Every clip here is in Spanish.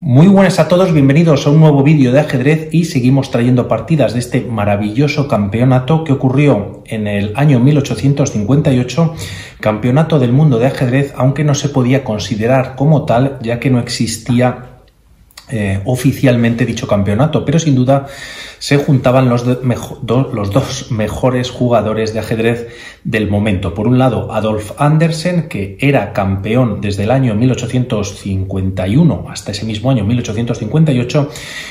Muy buenas a todos, bienvenidos a un nuevo vídeo de ajedrez y seguimos trayendo partidas de este maravilloso campeonato que ocurrió en el año 1858, campeonato del mundo de ajedrez, aunque no se podía considerar como tal ya que no existía oficialmente dicho campeonato, pero sin duda se juntaban los dos mejores jugadores de ajedrez del momento. Por un lado, Adolf Anderssen, que era campeón desde el año 1851 hasta ese mismo año 1858,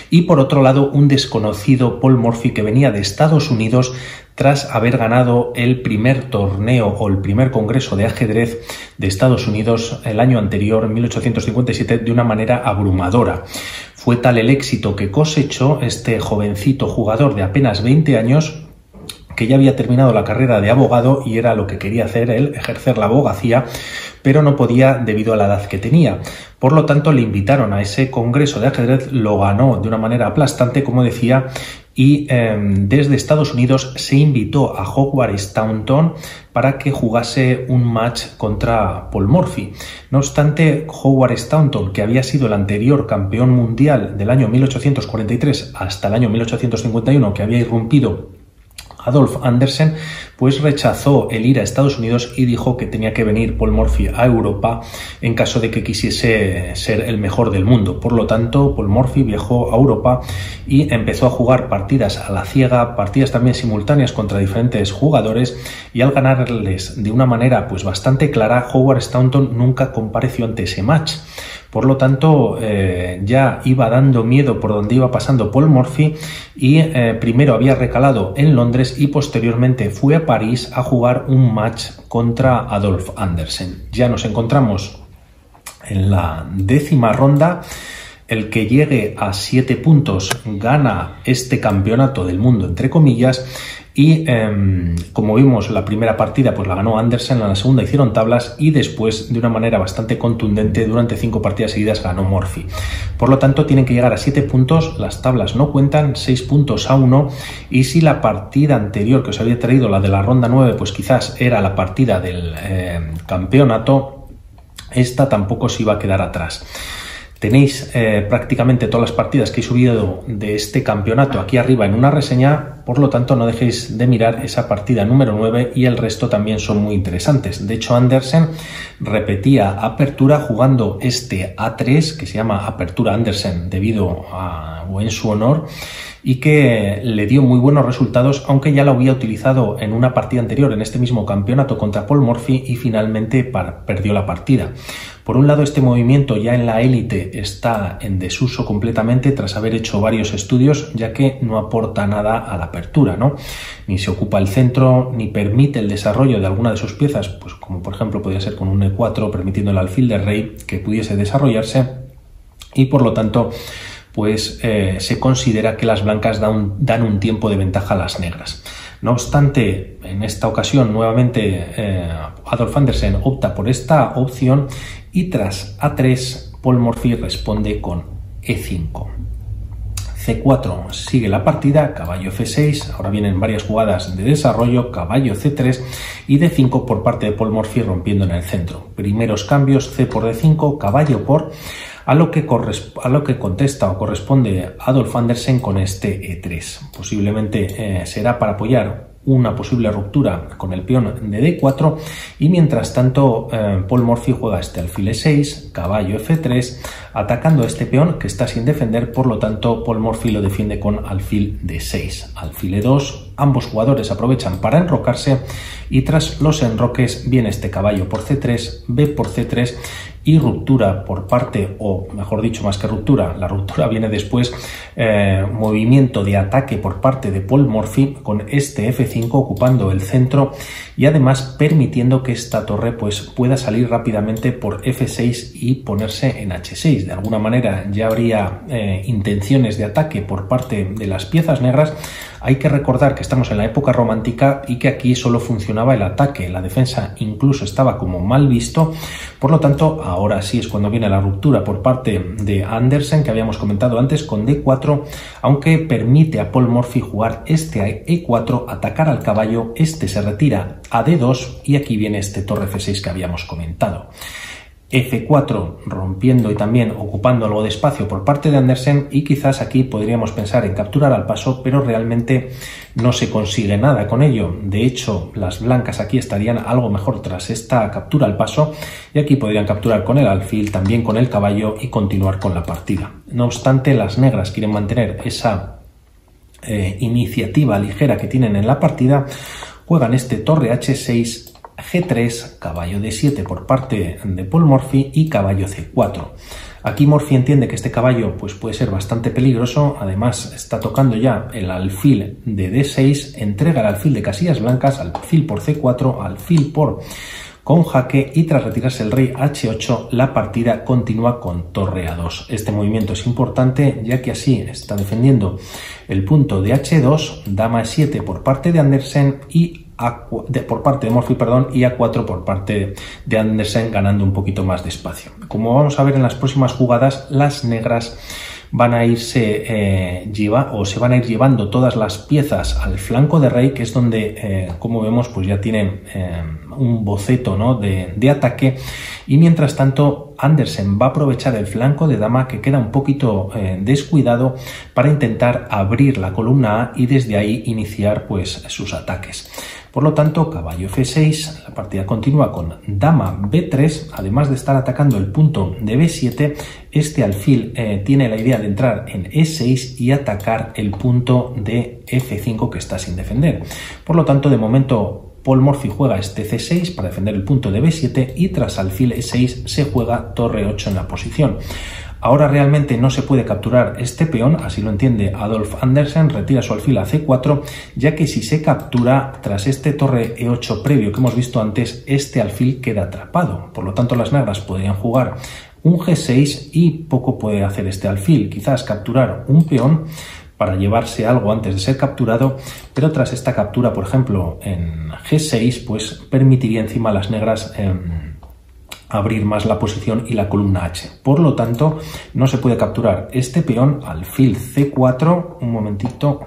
y por otro lado, un desconocido Paul Morphy que venía de Estados Unidos tras haber ganado el primer torneo o el primer congreso de ajedrez de Estados Unidos el año anterior, en 1857, de una manera abrumadora. Fue tal el éxito que cosechó este jovencito jugador de apenas 20 años, que ya había terminado la carrera de abogado y era lo que quería hacer él, ejercer la abogacía, pero no podía debido a la edad que tenía. Por lo tanto, le invitaron a ese congreso de ajedrez, lo ganó de una manera aplastante, como decía, y desde Estados Unidos se invitó a Howard Staunton para que jugase un match contra Paul Morphy. No obstante, Howard Staunton, que había sido el anterior campeón mundial del año 1843 hasta el año 1851, que había irrumpido Adolf Anderssen, pues rechazó el ir a Estados Unidos y dijo que tenía que venir Paul Morphy a Europa en caso de que quisiese ser el mejor del mundo. Por lo tanto, Paul Morphy viajó a Europa y empezó a jugar partidas a la ciega, partidas también simultáneas contra diferentes jugadores, y al ganarles de una manera pues bastante clara, Howard Staunton nunca compareció ante ese match. Por lo tanto, ya iba dando miedo por donde iba pasando Paul Morphy y primero había recalado en Londres y posteriormente fue a París a jugar un match contra Adolf Anderssen. Ya nos encontramos en la 10ª ronda. El que llegue a 7 puntos gana este campeonato del mundo, entre comillas, y como vimos, la primera partida pues la ganó Anderssen, en la segunda hicieron tablas y después, de una manera bastante contundente, durante 5 partidas seguidas ganó Morphy. Por lo tanto, tienen que llegar a 7 puntos, las tablas no cuentan, 6 puntos a 1, y si la partida anterior que os había traído, la de la ronda 9, pues quizás era la partida del campeonato, esta tampoco se iba a quedar atrás. Tenéis prácticamente todas las partidas que he subido de este campeonato aquí arriba en una reseña, por lo tanto no dejéis de mirar esa partida número 9 y el resto también son muy interesantes. De hecho, Anderssen repetía apertura jugando este A3, que se llama Apertura Anderssen debido a, o en su honor, y que le dio muy buenos resultados, aunque ya lo había utilizado en una partida anterior en este mismo campeonato contra Paul Morphy y finalmente perdió la partida. Por un lado, este movimiento ya en la élite está en desuso completamente tras haber hecho varios estudios, ya que no aporta nada a la apertura, ¿no? Ni se ocupa el centro, ni permite el desarrollo de alguna de sus piezas, pues como por ejemplo podría ser con un E4, permitiendo el alfil de rey que pudiese desarrollarse, y por lo tanto pues se considera que las blancas dan un tiempo de ventaja a las negras. No obstante, en esta ocasión nuevamente Adolf Anderssen opta por esta opción y tras A3 Paul Morphy responde con E5. C4 sigue la partida, caballo F6, ahora vienen varias jugadas de desarrollo, caballo C3 y D5 por parte de Paul Morphy rompiendo en el centro. Primeros cambios, C por D5, caballo por, a lo que contesta o corresponde Adolf Anderssen con este E3. Posiblemente será para apoyar una posible ruptura con el peón de D4 y mientras tanto Paul Morphy juega este alfil E6, caballo F3, atacando a este peón que está sin defender, por lo tanto Paul Morphy lo defiende con alfil D6, alfil E2, ambos jugadores aprovechan para enrocarse y tras los enroques viene este caballo por C3, B por C3 y ruptura por parte, o mejor dicho, más que ruptura, la ruptura viene después, movimiento de ataque por parte de Paul Morphy con este F5 ocupando el centro y además permitiendo que esta torre pues pueda salir rápidamente por F6 y ponerse en H6. De alguna manera ya habría intenciones de ataque por parte de las piezas negras. Hay que recordar que estamos en la época romántica y que aquí solo funcionaba el ataque, la defensa incluso estaba como mal visto. Por lo tanto, ahora sí es cuando viene la ruptura por parte de Anderssen, que habíamos comentado antes, con D4, aunque permite a Paul Morphy jugar este a E4, atacar al caballo, este se retira a D2 y aquí viene este torre F6 que habíamos comentado. F4 rompiendo y también ocupando algo de espacio por parte de Andersen, y quizás aquí podríamos pensar en capturar al paso, pero realmente no se consigue nada con ello. De hecho, las blancas aquí estarían algo mejor tras esta captura al paso, y aquí podrían capturar con el alfil, también con el caballo, y continuar con la partida. No obstante, las negras quieren mantener esa iniciativa ligera que tienen en la partida. Juegan este torre H6, G3, caballo D7 por parte de Paul Morphy y caballo C4. Aquí Morphy entiende que este caballo pues puede ser bastante peligroso, además está tocando ya el alfil de D6, entrega el alfil de casillas blancas, alfil por C4, alfil por con jaque, y tras retirarse el rey H8 la partida continúa con torre A2. Este movimiento es importante ya que así está defendiendo el punto de H2, dama E7 por parte de Andersen y por parte de Morphy, y A4 por parte de Andersen, ganando un poquito más de espacio. Como vamos a ver en las próximas jugadas, las negras van a irse se van a ir llevando todas las piezas al flanco de rey, que es donde, como vemos, pues ya tienen un boceto, ¿no?, de ataque, y mientras tanto Andersen va a aprovechar el flanco de dama que queda un poquito descuidado para intentar abrir la columna A y desde ahí iniciar pues sus ataques. Por lo tanto, caballo F6, la partida continúa con dama B3, además de estar atacando el punto de B7, este alfil tiene la idea de entrar en E6 y atacar el punto de F5 que está sin defender. Por lo tanto, de momento Paul Morphy juega este C6 para defender el punto de B7 y tras alfil E6 se juega torre 8 en la posición. Ahora realmente no se puede capturar este peón, así lo entiende Adolf Andersen, retira su alfil a C4, ya que si se captura tras este torre E8 previo que hemos visto antes, este alfil queda atrapado. Por lo tanto, las negras podrían jugar un G6 y poco puede hacer este alfil, quizás capturar un peón para llevarse algo antes de ser capturado, pero tras esta captura, por ejemplo, en G6, pues permitiría encima a las negras abrir más la posición y la columna H. Por lo tanto, no se puede capturar este peón, alfil C4, un momentito.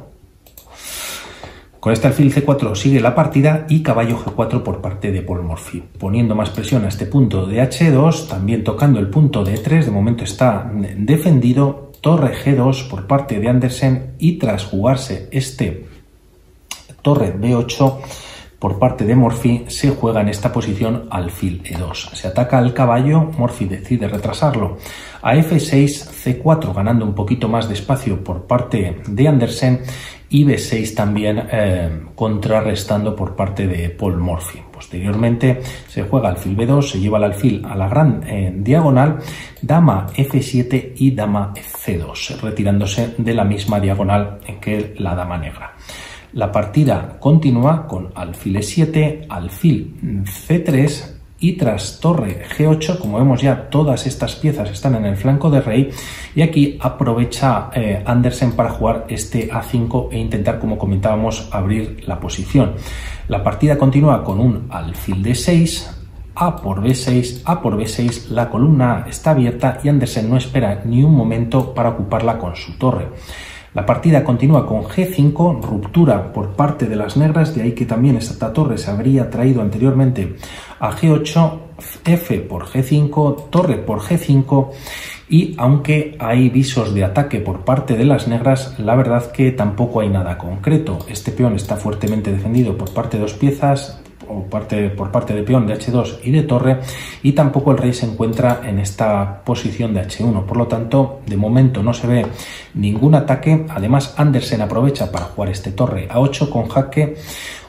Con este alfil C4 sigue la partida y caballo G4 por parte de Paul Morphy, poniendo más presión a este punto de H2, también tocando el punto de E3, de momento está defendido, torre G2 por parte de Andersen, y tras jugarse este torre B8 por parte de Morphy, se juega en esta posición alfil E2. Se ataca al caballo, Morphy decide retrasarlo a F6, C4, ganando un poquito más de espacio por parte de Andersen, y B6 también contrarrestando por parte de Paul Morphy. Posteriormente se juega alfil B2, se lleva el alfil a la gran diagonal, dama F7 y dama C2, retirándose de la misma diagonal que la dama negra. La partida continúa con alfil E7, alfil C3 y tras torre G8, como vemos ya todas estas piezas están en el flanco de rey, y aquí aprovecha Andersen para jugar este A5 e intentar, como comentábamos, abrir la posición. La partida continúa con un alfil D6, A por B6, A por B6, la columna A está abierta y Andersen no espera ni un momento para ocuparla con su torre. La partida continúa con G5, ruptura por parte de las negras, de ahí que también esta torre se habría traído anteriormente a G8, F por G5, torre por G5, y aunque hay visos de ataque por parte de las negras, la verdad que tampoco hay nada concreto. Este peón está fuertemente defendido por parte de dos piezas, por parte de peón de H2 y de torre, y tampoco el rey se encuentra en esta posición de H1. Por lo tanto, de momento no se ve ningún ataque. Además, Andersen aprovecha para jugar este torre A8 con jaque,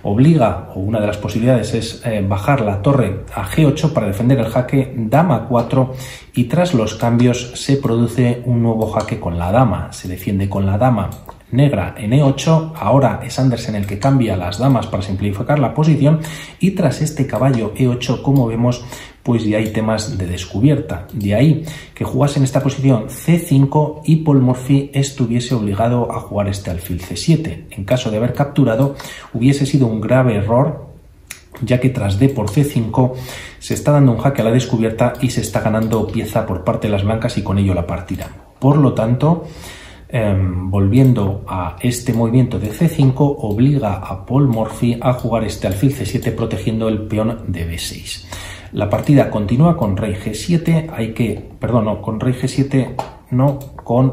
obliga, o una de las posibilidades es bajar la torre a G8 para defender el jaque, dama 4, y tras los cambios se produce un nuevo jaque con la dama. Se defiende con la dama negra en E8, ahora es Andersen el que cambia las damas para simplificar la posición, y tras este caballo E8, como vemos, pues ya hay temas de descubierta. De ahí que jugase en esta posición C5 y Paul Morphy estuviese obligado a jugar este alfil C7. En caso de haber capturado, hubiese sido un grave error, ya que tras D por C5 se está dando un jaque a la descubierta y se está ganando pieza por parte de las blancas y con ello la partida. Por lo tanto, volviendo a este movimiento de C5, obliga a Paul Morphy a jugar este alfil C7 protegiendo el peón de B6. La partida continúa con rey G7, con rey G7 no,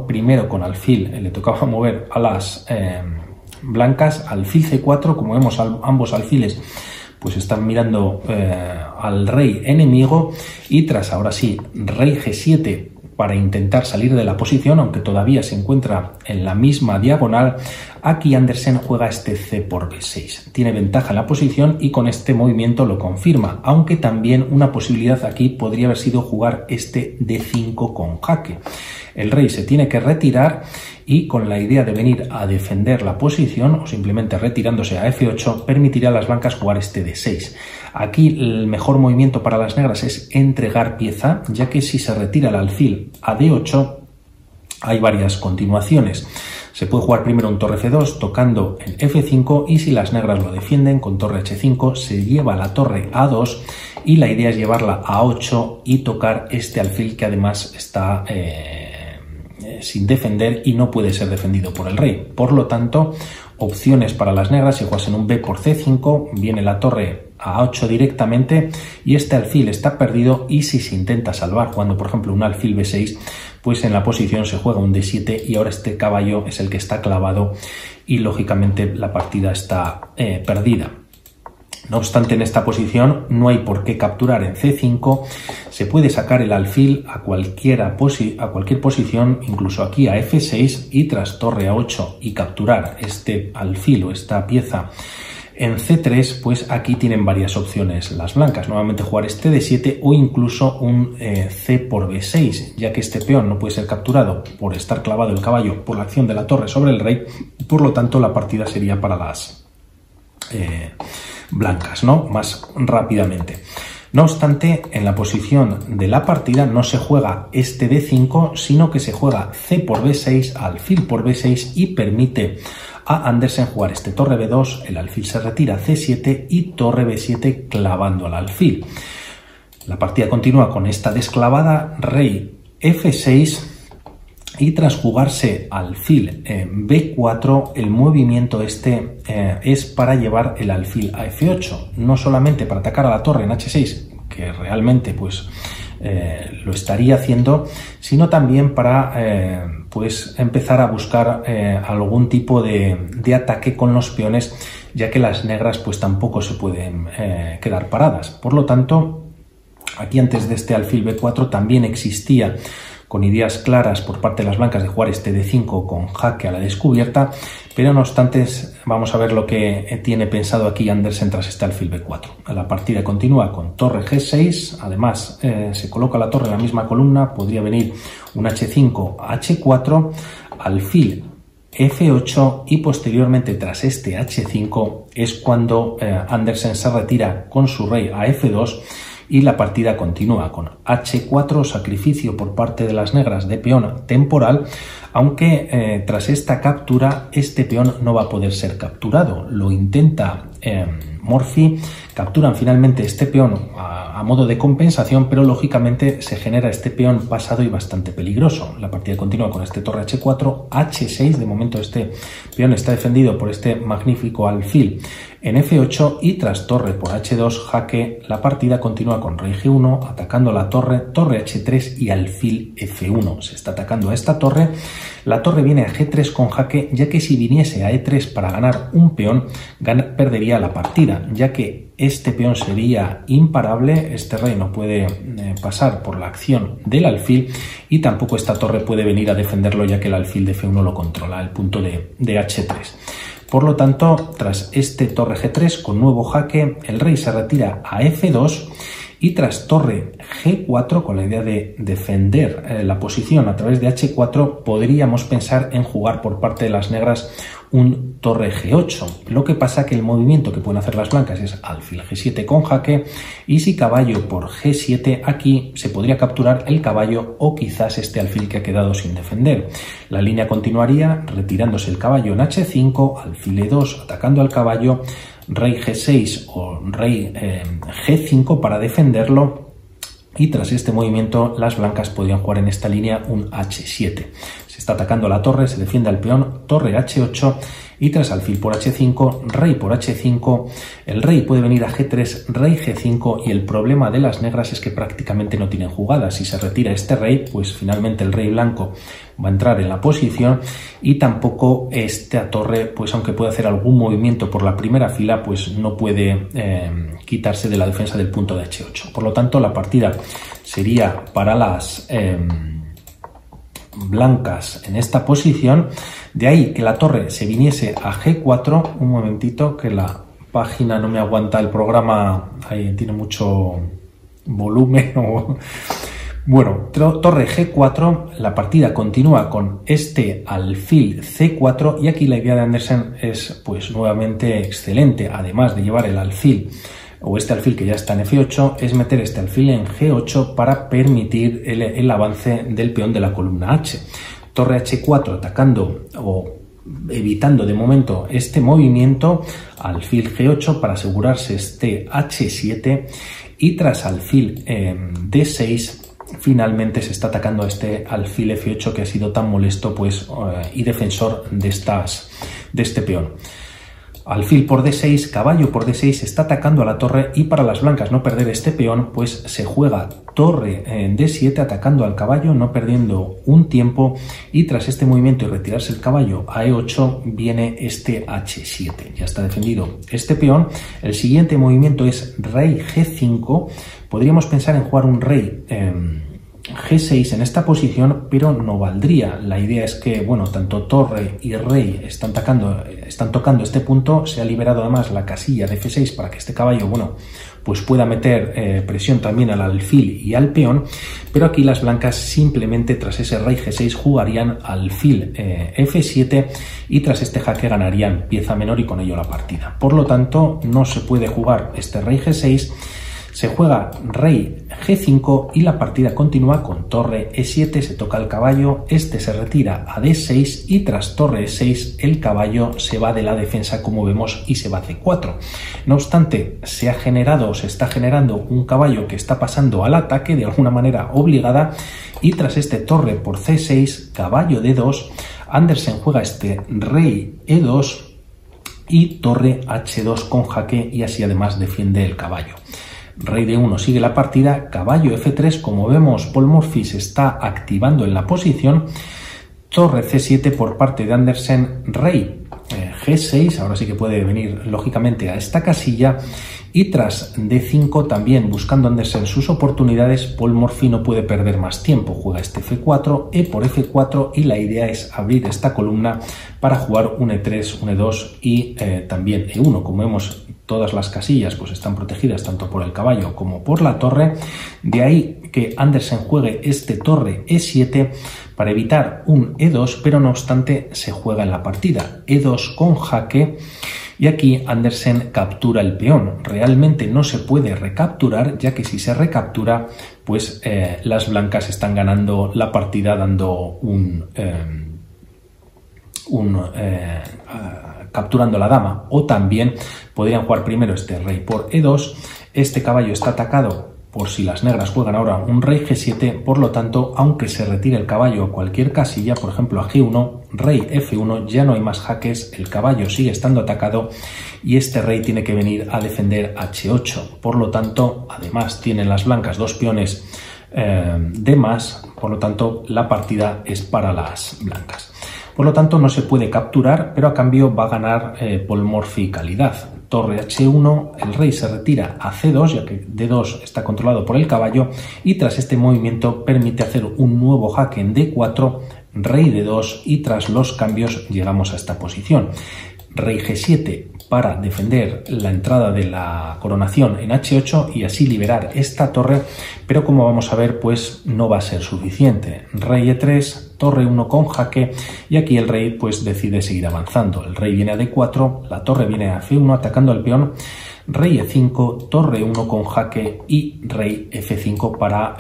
primero con alfil, le tocaba mover a las blancas, alfil C4, como vemos ambos alfiles pues están mirando al rey enemigo, y tras ahora sí rey G7 para intentar salir de la posición, aunque todavía se encuentra en la misma diagonal, aquí Andersen juega este C por B6. Tiene ventaja en la posición y con este movimiento lo confirma, aunque también una posibilidad aquí podría haber sido jugar este D5 con jaque. El rey se tiene que retirar y con la idea de venir a defender la posición o simplemente retirándose a F8 permitirá a las blancas jugar este D6. Aquí el mejor movimiento para las negras es entregar pieza, ya que si se retira el alfil a D8 hay varias continuaciones. Se puede jugar primero un torre F2 tocando en F5 y si las negras lo defienden con torre H5 se lleva la torre a A2 y la idea es llevarla a 8 y tocar este alfil que además está sin defender y no puede ser defendido por el rey. Por lo tanto, opciones para las negras: si juegas en un B por C5, viene la torre a 8 directamente y este alfil está perdido, y si se intenta salvar jugando por ejemplo un alfil B6, pues en la posición se juega un D7 y ahora este caballo es el que está clavado y lógicamente la partida está perdida. No obstante, en esta posición no hay por qué capturar en C5, se puede sacar el alfil a cualquier posición, incluso aquí a F6, y tras torre a 8 y capturar este alfil o esta pieza en C3, pues aquí tienen varias opciones las blancas. Nuevamente jugar este D7 o incluso un C por B6, ya que este peón no puede ser capturado por estar clavado el caballo por la acción de la torre sobre el rey, por lo tanto la partida sería para las blancas, ¿no? Más rápidamente. No obstante, en la posición de la partida no se juega este D5, sino que se juega C por B6, alfil por B6 y permite a Andersen jugar este torre B2, el alfil se retira a C7 y torre B7 clavando al alfil. La partida continúa con esta desclavada, rey F6, y tras jugarse alfil B4, el movimiento este es para llevar el alfil a F8, no solamente para atacar a la torre en H6, que realmente pues lo estaría haciendo, sino también para pues empezar a buscar algún tipo de ataque con los peones, ya que las negras pues tampoco se pueden quedar paradas. Por lo tanto, aquí antes de este alfil B4 también existía, con ideas claras por parte de las blancas, de jugar este D5 con jaque a la descubierta, pero no obstante vamos a ver lo que tiene pensado aquí Andersen tras este alfil B4. La partida continúa con torre G6, además se coloca la torre en la misma columna, podría venir un H5, H4, alfil F8 y posteriormente tras este H5 es cuando Andersen se retira con su rey a F2 y la partida continúa con H4, sacrificio por parte de las negras de peón temporal, aunque tras esta captura este peón no va a poder ser capturado. Lo intenta Morphy, capturan finalmente este peón a modo de compensación, pero lógicamente se genera este peón pasado y bastante peligroso. La partida continúa con este torre H4, H6, de momento este peón está defendido por este magnífico alfil en F8 y tras torre por H2 jaque, la partida continúa con rey G1, atacando la torre, torre H3 y alfil F1. Se está atacando a esta torre, la torre viene a G3 con jaque, ya que si viniese a E3 para ganar un peón, perdería la partida, ya que este peón sería imparable, este rey no puede pasar por la acción del alfil y tampoco esta torre puede venir a defenderlo, ya que el alfil de F1 lo controla, el punto de H3. Por lo tanto, tras este torre G3 con nuevo jaque, el rey se retira a F2 y tras torre G4, con la idea de defender la posición a través de H4, podríamos pensar en jugar por parte de las negras un torre G8. Lo que pasa que el movimiento que pueden hacer las blancas es alfil G7 con jaque, y si caballo por G7, aquí se podría capturar el caballo o quizás este alfil que ha quedado sin defender. La línea continuaría retirándose el caballo en H5, alfil E2 atacando al caballo, rey G6 o rey G5 para defenderlo, y tras este movimiento las blancas podrían jugar en esta línea un H7. Se está atacando la torre, se defiende al peón, torre H8 y tras alfil por H5, rey por H5, el rey puede venir a G3, rey G5 y el problema de las negras es que prácticamente no tienen jugada. Si se retira este rey, pues finalmente el rey blanco va a entrar en la posición y tampoco esta torre, pues aunque puede hacer algún movimiento por la primera fila, pues no puede quitarse de la defensa del punto de H8. Por lo tanto, la partida sería para las blancas en esta posición. De ahí que la torre se viniese a G4. Un momentito, que la página no me aguanta, el programa ahí tiene mucho volumen. Bueno, torre G4, la partida continúa con este alfil C4 y aquí la idea de Andersen es pues nuevamente excelente. Además de llevar el alfil o este alfil que ya está en F8, es meter este alfil en G8 para permitir el avance del peón de la columna H. Torre H4 atacando o evitando de momento este movimiento, alfil G8 para asegurarse este H7 y tras alfil D6 finalmente se está atacando a este alfil F8 que ha sido tan molesto pues y defensor de este peón. Alfil por D6, caballo por D6 se está atacando a la torre y para las blancas no perder este peón pues se juega torre en D7 atacando al caballo no perdiendo un tiempo y tras este movimiento y retirarse el caballo a E8 viene este H7. Ya está defendido este peón. El siguiente movimiento es rey G5. Podríamos pensar en jugar un rey G6 en esta posición, pero no valdría. La idea es que, bueno, tanto torre y rey están tocando este punto. Se ha liberado además la casilla de F6 para que este caballo, bueno, pues pueda meter presión también al alfil y al peón, pero aquí las blancas simplemente tras ese rey G6 jugarían alfil F7 y tras este jaque ganarían pieza menor y con ello la partida. Por lo tanto, no se puede jugar este rey G6. Se juega rey G5 y la partida continúa con torre E7, se toca el caballo, este se retira a D6 y tras torre E6 el caballo se va de la defensa como vemos y se va a C4. No obstante, se está generando un caballo que está pasando al ataque de alguna manera obligada y tras este torre por C6, caballo D2, Andersen juega este rey E2 y torre H2 con jaque y así además defiende el caballo. Rey D1 sigue la partida, caballo F3, como vemos Paul Morphy se está activando en la posición, torre C7 por parte de Andersen, rey G6, ahora sí que puede venir lógicamente a esta casilla y tras D5 también buscando Andersen sus oportunidades, Paul Morphy no puede perder más tiempo, juega este F4, E por F4 y la idea es abrir esta columna para jugar un E3, un E2 y también E1, como vemos todas las casillas pues están protegidas tanto por el caballo como por la torre, de ahí que Andersen juegue este torre E7 para evitar un E2, pero no obstante se juega en la partida E2 con jaque y aquí Andersen captura el peón. Realmente no se puede recapturar, ya que si se recaptura pues las blancas están ganando la partida dando capturando la dama, o también podrían jugar primero este rey por E2, este caballo está atacado por si las negras juegan ahora un rey G7, por lo tanto, aunque se retire el caballo a cualquier casilla, por ejemplo a G1, rey F1, ya no hay más jaques, el caballo sigue estando atacado y este rey tiene que venir a defender H8, por lo tanto, además tienen las blancas dos peones de más, por lo tanto la partida es para las blancas. Por lo tanto no se puede capturar, pero a cambio va a ganar Paul Morphy calidad. Torre H1, el rey se retira a C2, ya que D2 está controlado por el caballo, y tras este movimiento permite hacer un nuevo jaque en D4, rey D2, y tras los cambios llegamos a esta posición. Rey G7 para defender la entrada de la coronación en H8 y así liberar esta torre, pero como vamos a ver pues no va a ser suficiente. Rey E3, torre 1 con jaque y aquí el rey pues decide seguir avanzando. El rey viene a D4, la torre viene a F1 atacando al peón, rey E5, torre 1 con jaque y rey F5 para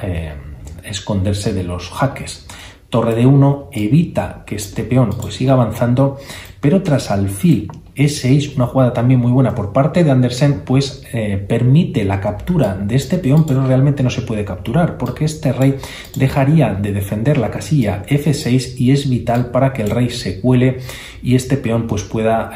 esconderse de los jaques. Torre D1 evita que este peón pues siga avanzando, pero tras alfil E6, una jugada también muy buena por parte de Andersen, pues permite la captura de este peón, pero realmente no se puede capturar porque este rey dejaría de defender la casilla F6 y es vital para que el rey se cuele y este peón pues pueda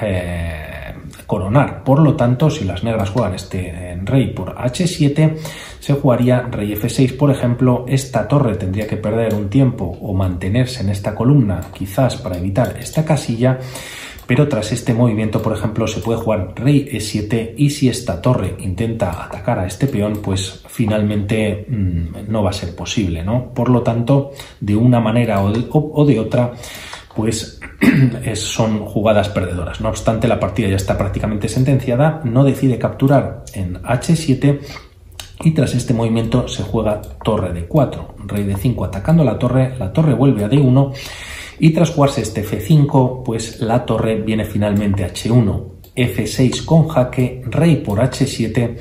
coronar. Por lo tanto, si las negras juegan este rey por H7, se jugaría rey F6, por ejemplo. Esta torre tendría que perder un tiempo o mantenerse en esta columna, quizás para evitar esta casilla, pero tras este movimiento, por ejemplo, se puede jugar rey E7 y si esta torre intenta atacar a este peón, pues finalmente no va a ser posible, ¿no? Por lo tanto, de una manera o de otra, pues son jugadas perdedoras. No obstante, la partida ya está prácticamente sentenciada, no decide capturar en H7 y tras este movimiento se juega torre D4, rey D5 atacando la torre vuelve a D1 y tras jugarse este F5, pues la torre viene finalmente a H1, F6 con jaque, rey por H7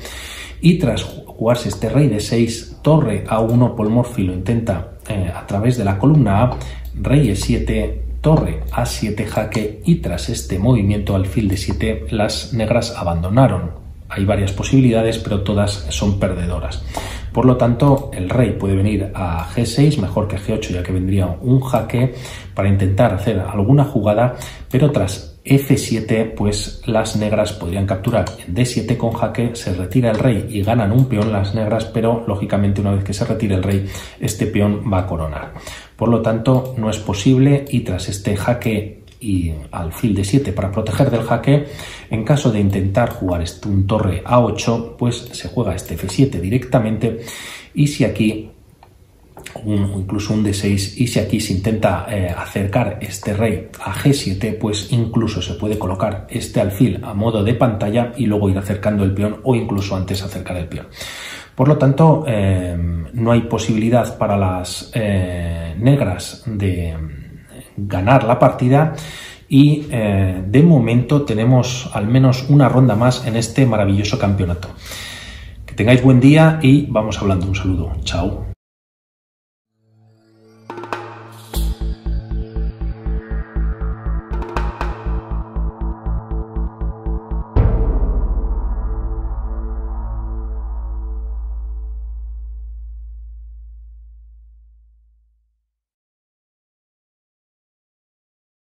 y tras jugarse este rey D6, torre A1, Polmorfi lo intenta a través de la columna A, rey E7, torre A7 jaque y tras este movimiento alfil D7 las negras abandonaron. Hay varias posibilidades, pero todas son perdedoras. Por lo tanto, el rey puede venir a G6, mejor que G8, ya que vendría un jaque para intentar hacer alguna jugada, pero tras F7, pues las negras podrían capturar en D7 con jaque, se retira el rey y ganan un peón las negras, pero lógicamente una vez que se retire el rey, este peón va a coronar. Por lo tanto, no es posible y tras este jaque y alfil D7 para proteger del jaque, en caso de intentar jugar un torre A8, pues se juega este F7 directamente y si aquí incluso un D6 y si aquí se intenta acercar este rey a G7, pues incluso se puede colocar este alfil a modo de pantalla y luego ir acercando el peón o incluso antes acercar el peón. Por lo tanto, no hay posibilidad para las negras de ganar la partida y de momento tenemos al menos una ronda más en este maravilloso campeonato. Que tengáis buen día y vamos hablando. Un saludo. Chao.